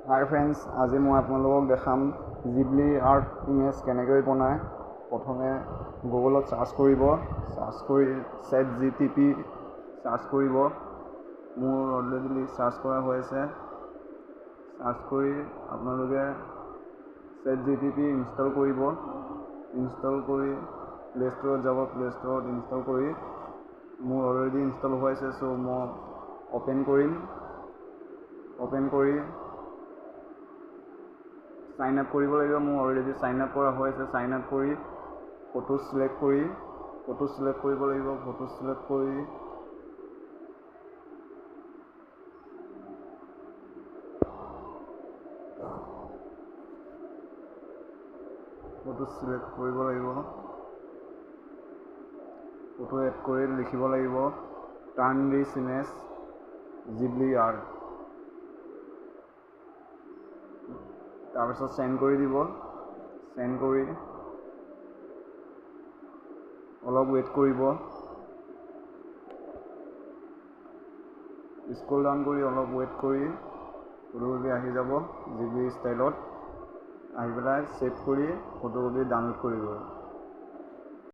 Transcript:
হাই friends, আজি মই আপোনালোকক দেখাম জিবলি আৰ্ট ইমেজ কেনেকৈ বনায়। প্ৰথমে গুগলত চাৰ্চ কৰিব, চাৰ্চ কৰি ChatGPT চাৰ্চ কৰিব। মোৰ অলৰেডি চাৰ্চ কৰা হৈ আছে। চাৰ্চ কৰি আপোনালোকে ChatGPT ইনষ্টল কৰিব। ইনষ্টল কৰি প্লে ষ্ট'ৰত যাব, প্লে ষ্ট'ৰত ইনষ্টল কৰি মোৰ অলৰেডি ইনষ্টল হৈ আছে। চ' মই অ'পেন কৰিম। অ'পেন কৰি সাইন আপ কৰিব লাগিব। মোৰ অলৰেডি সাইন আপ কৰা হৈ আছে। সাইন আপ কৰি ফটো সিলেক্ট কৰিব লাগিব। ফটো সিলেক্ট কৰি ফটো এড কৰি লিখিব লাগিব টাৰ্ণ দিছ ইমেজ জিবলি আৰ্ট। তাৰপিছত সেন্ড কৰি দিব। সেন্ড কৰি অলপ ৱেইট কৰিব। স্ক্ৰল ডাউন কৰি অলপ ৱেইট কৰি ফটোকপি আহি যাব জিবলি ষ্টাইলত। আহি পেলাই ছেভ কৰি ফটোকপি ডাউনলোড কৰিব।